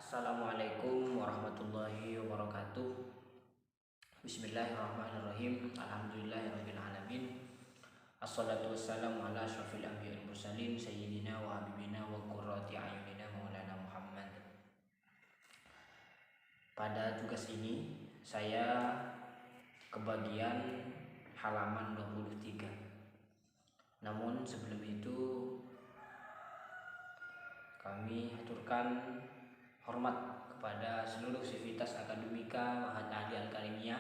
Assalamualaikum warahmatullahi wabarakatuh. Bismillahirrahmanirrahim. Alhamdulillahirabbil alamin. Assalatu wassalamu ala asyrafil anbiya'i wal mursalin sayyidina wa habibina wa qurrati a'yunina maulana Muhammad. Pada tugas ini saya kebagian halaman 23. Namun sebelum itu kami aturkan hormat kepada seluruh sivitas akademika ahli al-karimiyah.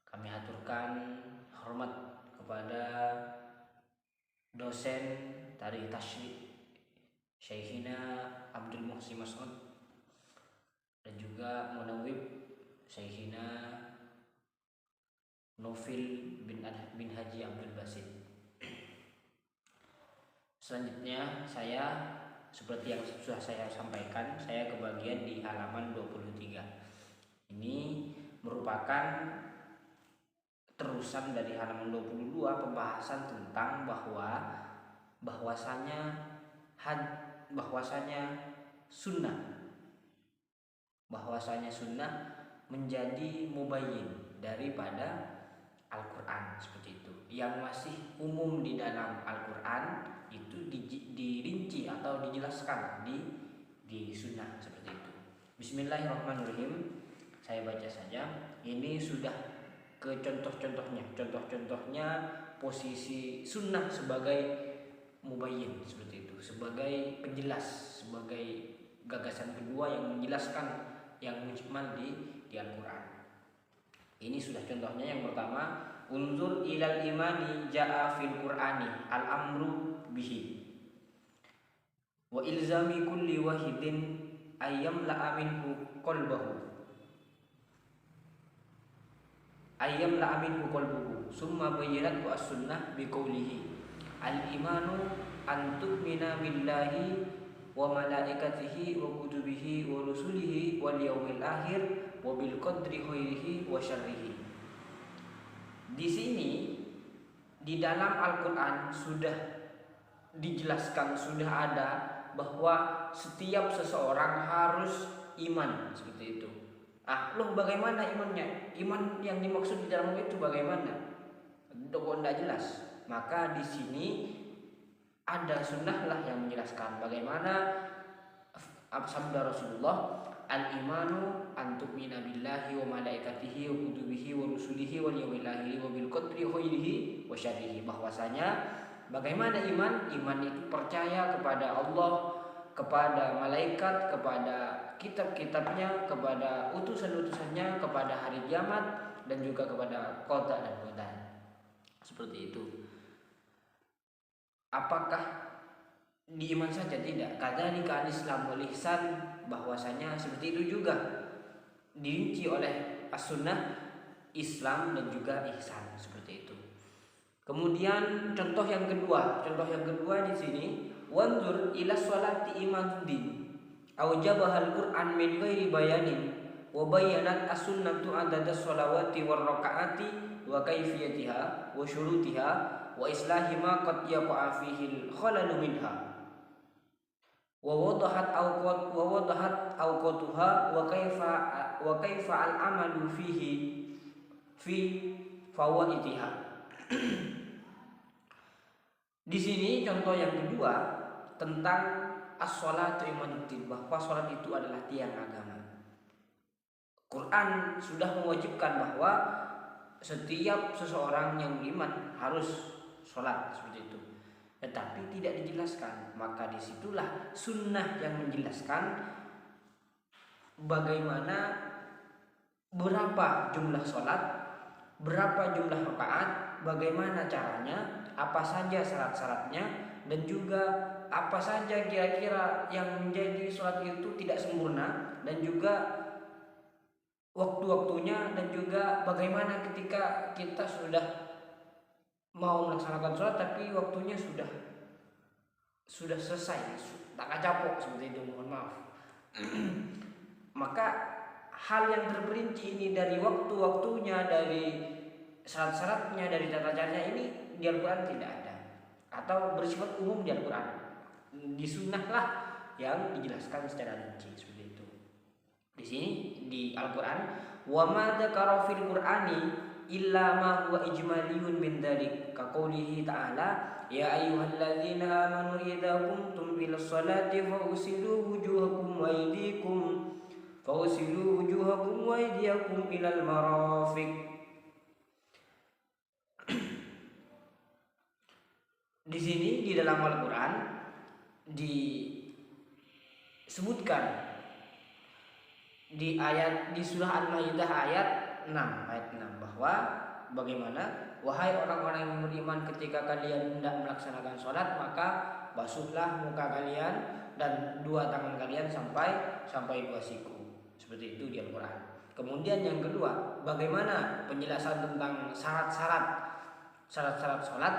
Kami aturkan hormat kepada dosen tarikh tasyrik Syekhina Abdul Muhsin Mas'ud dan juga munawwib Syekhina Nofil bin Haji Abdul Basit. Selanjutnya saya seperti yang sudah saya sampaikan, saya kebagian di halaman 23. Ini merupakan terusan dari halaman 22, pembahasan tentang bahwasanya sunnah menjadi mubayyin daripada Al-Quran, seperti itu. Yang masih umum di dalam Al-Quran itu dirinci atau dijelaskan di sunnah, seperti itu. Bismillahirrahmanirrahim. Saya baca saja. Ini sudah ke contoh-contohnya posisi sunnah sebagai mubayyin, seperti itu, sebagai penjelas, sebagai gagasan kedua yang menjelaskan yang mujmal di Al-Quran. Ini sudah contohnya. Yang pertama, unzur ilal imani ja'a fil qur'ani al-amru bihi wa ilzami kulli wahidin ayyam la'a minhu qalbuhu summa bayyinat wa as-sunnah biqaulihi al-imanu an tu'mina billahi wa malaikatihi wa kutubihi wa rusulihi wal yaumil akhir wa bil qadri khairihi wa syarrihi. Di sini di dalam Al-Qur'an sudah dijelaskan, sudah ada bahwa setiap seseorang harus iman, seperti itu. Loh, bagaimana imannya? Iman yang dimaksud di dalam itu bagaimana? Kok tidak jelas? Maka di sini ada sunnah lah yang menjelaskan bagaimana sabda Rasulullah, al-imanu an tu'mina billahi wa malaikatihi wa kutubihi wa rusulihi wal yaumil akhir wa bil qadri khairihi wa syarrihi. Bahwasanya bagaimana iman? Iman itu percaya kepada Allah, kepada malaikat, kepada kitab-kitabnya, kepada utusan-utusannya, kepada hari kiamat, dan juga kepada qada dan qadar. Seperti itu. Apakah di iman saja? Tidak. Kadzalika al-Islam wal ihsan, bahwasanya seperti itu juga dirinci oleh as-sunnah, Islam dan juga ihsan, seperti itu. Kemudian contoh yang kedua di sini, wanzur ila sholati imaduddin aujabahal Qur'an min ghairi bayanin wa bayyanat as-sunnatu adada sholawati war rakaati wa kaifiyatiha wa syurutiha wa islahi ma qad yaqa fihi al-khalalu minha wa wadahat awqatuha wa kaifa al-amalu fi fawaitiha. Di sini contoh yang kedua tentang as-sholatu imaduddin, bahwa sholat itu adalah tiang agama. Quran sudah mewajibkan bahwa setiap seseorang yang beriman harus sholat, seperti itu. Tetapi tidak dijelaskan. Maka disitulah sunnah yang menjelaskan bagaimana, berapa jumlah sholat, berapa jumlah rakaat, bagaimana caranya, apa saja syarat-syaratnya, dan juga apa saja kira-kira yang menjadi sholat itu tidak sempurna, dan juga waktu-waktunya, dan juga bagaimana ketika kita sudah mau melaksanakan sholat tapi waktunya sudah selesai, tak capok, seperti itu, mohon maaf. Maka hal yang terperinci ini dari waktu-waktunya, dari syarat-syaratnya, dari tata caranya, ini di Al-Quran tidak ada, atau bersifat umum di Al-Quran. Di sunnah lah yang dijelaskan secara rinci, seperti itu. Di sini di Al-Qur'an, wa ma dzakara fil Qur'ani illa ma huwa ijmaliyun min dzalik, ka qoulihi ta'ala ya ayyuhalladzina amanu idza qumtum ilas salati faghsilu wujuhakum wa aydiyakum ilal marafiq. Di sini di dalam Al-Qur'an disebutkan di surah Al-Maidah ayat 6 bahwa bagaimana wahai orang-orang yang beriman, ketika kalian hendak melaksanakan sholat maka basuhlah muka kalian dan dua tangan kalian sampai dua siku. Seperti itu di Al-Qur'an. Kemudian yang kedua, bagaimana penjelasan tentang syarat-syarat sholat.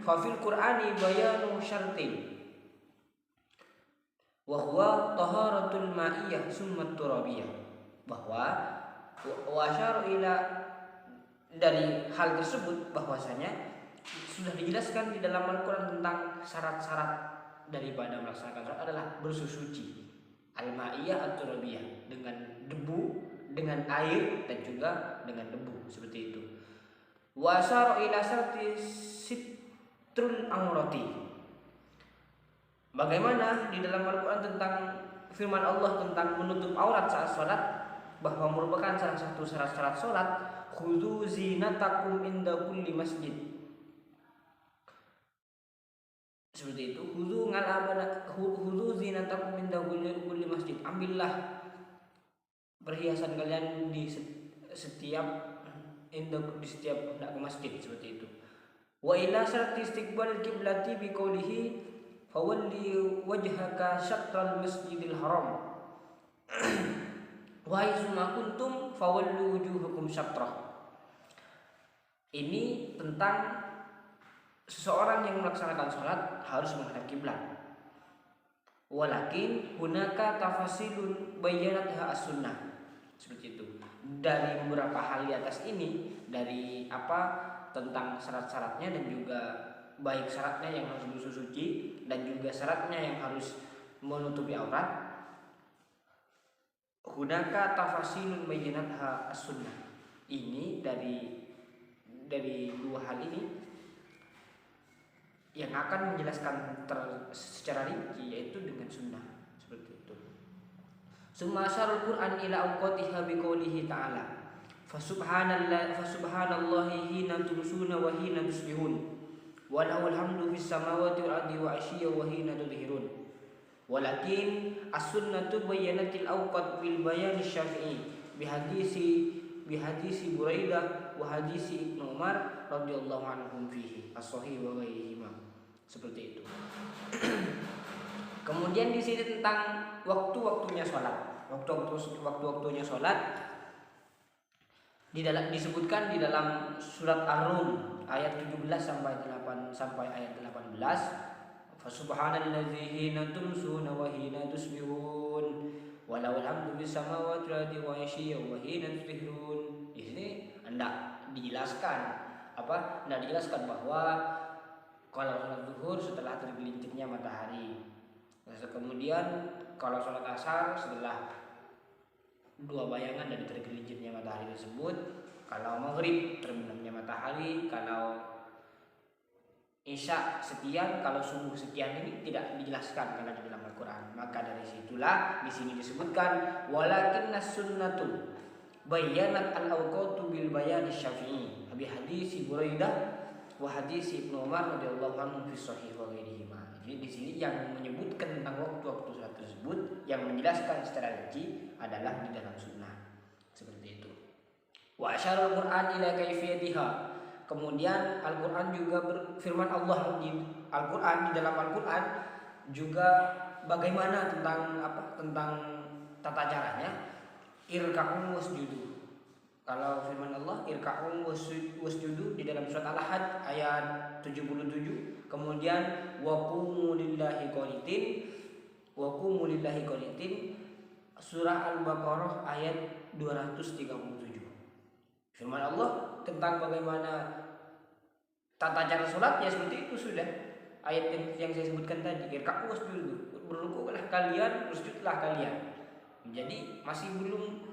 Fafil Qur'ani bayanu syartin wa huwa taharatul ma'iyah summa turabiyah, bahwa wasyaru ila, dari hal tersebut bahwasanya sudah dijelaskan di dalam Al-Qur'an tentang syarat-syarat daripada melaksanakan sholat adalah bersuci al-ma'iyah at-turabiyah, dengan debu, dengan air dan juga dengan debu, seperti itu. Wasyaru ila syarti sitrul aurati, bagaimana di dalam Al-Qur'an tentang firman Allah tentang menutup aurat saat sholat, bahwa merupakan salah satu syarat-syarat sholat. Khudzu zinatakum inda kulli masjid, seperti itu. Khudzu zinatakum inda kulli masjid, ambillah perhiasan kalian di setiap hendak ke masjid, seperti itu. Wa ila syarti istiqbal qiblati bi qoulihi fawalli wajhaka syatral masjidil haram wa haitsuma kuntum fawallu wujuhakum syatrah. Ini tentang seseorang yang melaksanakan sholat harus menghadap kiblat. Walakin hunaka tafasilun bayyanatha as-sunnah, seperti itu. Dari beberapa hal di atas ini, dari tentang syarat-syaratnya dan juga baik syaratnya yang harus bersuci dan juga syaratnya yang harus menutupi aurat. Hunaka tafasilun bayyanatha as-sunnah. Ini dari dua hal ini yang akan menjelaskan secara rinci, yaitu dengan sunnah, seperti itu. Summa syarul Qur'an ila awqatiha biqoulihi ta'ala fasubhanallahi hina tumsuna wa hina tusbihun wa lahul hamdu fis samawati wal ardi wa asyiya wa hina tudhirun. Walakin as-sunnatu bayyanatil awqat bil bayan Syafi'i bihadisi Buraidah wa hadisi Ibnu Umar radhiyallahu anhum fihi as-sahih wa ghairihima, seperti itu. Kemudian di sini tentang waktu-waktunya sholat. Waktu-waktunya sholat disebutkan di dalam surat Ar-Rum ayat 17 sampai ayat 18. Fasubhanalladzi hina tumsuna wa hina tusbihun walawal hamdu bis samawati wal ardi wa yashiya wa hina tusbihun. Di sini hendak dijelaskan bahwa kalau sholat zuhur setelah tergelincirnya matahari, kemudian kalau sholat asar setelah dua bayangan dari tergelincirnya matahari tersebut, kalau maghrib terbenamnya matahari, kalau isya sekian, kalau subuh sekian. Ini tidak dijelaskan karena di dalam Al-Qur'an. Maka dari situlah di sini disebutkan walakinnas sunnatu bayyanat al-awqatu bil bayan Syafi'i bi hadisi Buraidah wa hadisi Ibnu Umar radhiyallahu anhu fi sahih wa ghairihima. Jadi di sini yang menyebutkan tentang waktu-waktu salat tersebut, yang menjelaskan secara rinci adalah di dalam sunnah, seperti itu. Wa asyarul Qur'an ila kaifiyatiha. Kemudian Al-Qur'an juga firman Allah di Al-Qur'an, di dalam Al-Qur'an juga bagaimana tentang tata caranya. Irka'u wasjudu. Kalau firman Allah irka'u wasjudu di dalam surat Al-Hajj ayat 77. Kemudian waqumu lillahi qanitin surah Al-Baqarah ayat 237. Firman Allah tentang bagaimana tata cara sholatnya seperti itu sudah. Ayat yang saya sebutkan tadi, irka'u wasjudu, berrukuklah kalian, bersujudlah kalian. Jadi masih belum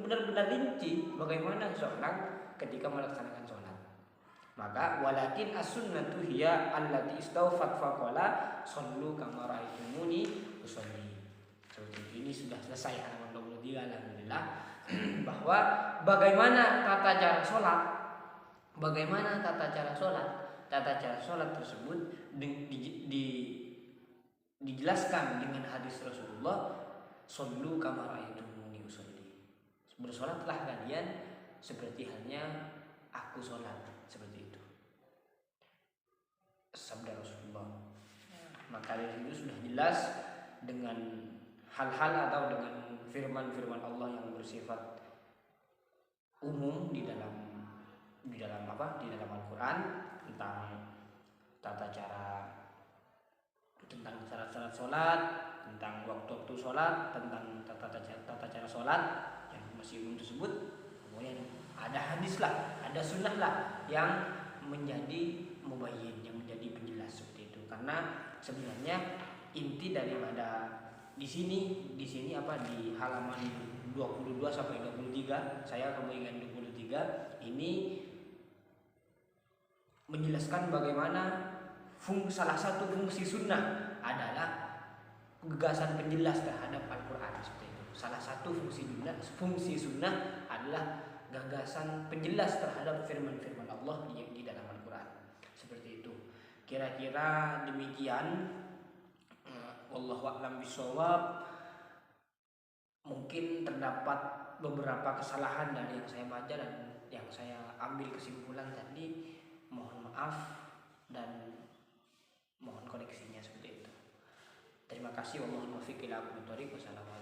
benar-benar rinci bagaimana seorang ketika melaksanakan sholat. Maka walakin as-sunnatu hiya allati istawfat faqala shallu kama ra'aitumuni usolli. Seperti itu. Ini sudah selesai halaman 23, alhamdulillah. Bahwa bagaimana tata cara sholat. Bagaimana tata cara sholat? Tata cara sholat tersebut dijelaskan dengan hadis Rasulullah, shallu kama ra'aitumuni usolli. Bersolatlah kalian seperti halnya aku sholat, seperti itu sabda Rasulullah. Maka dari itu sudah jelas dengan hal-hal atau dengan firman-firman Allah yang bersifat umum di dalam Al-Quran tentang tata cara, tentang syarat-syarat sholat, tentang waktu-waktu sholat, tentang tata cara sholat yang masih umum tersebut. Kemudian ada hadis lah, ada sunnah lah yang menjadi mubayyin, yang menjadi penjelas seperti itu. Karena sebenarnya inti daripada di sini di halaman 22 sampai 23, saya kembalikan 23 ini menjelaskan bagaimana salah satu fungsi sunnah adalah gagasan penjelas terhadap Al-Quran seperti itu. Salah satu fungsi sunnah adalah gagasan penjelas terhadap firman-firman Allah di dalam Al-Quran. Seperti itu. Kira-kira demikian. Wallahu a'lam bishawab. Mungkin terdapat beberapa kesalahan dari yang saya baca dan yang saya ambil kesimpulan tadi. Mohon maaf dan mohon koreksinya seperti itu. Terima kasih. Wallahul muwaffiq ila aqwamit thoriq. Wassalamualaikum.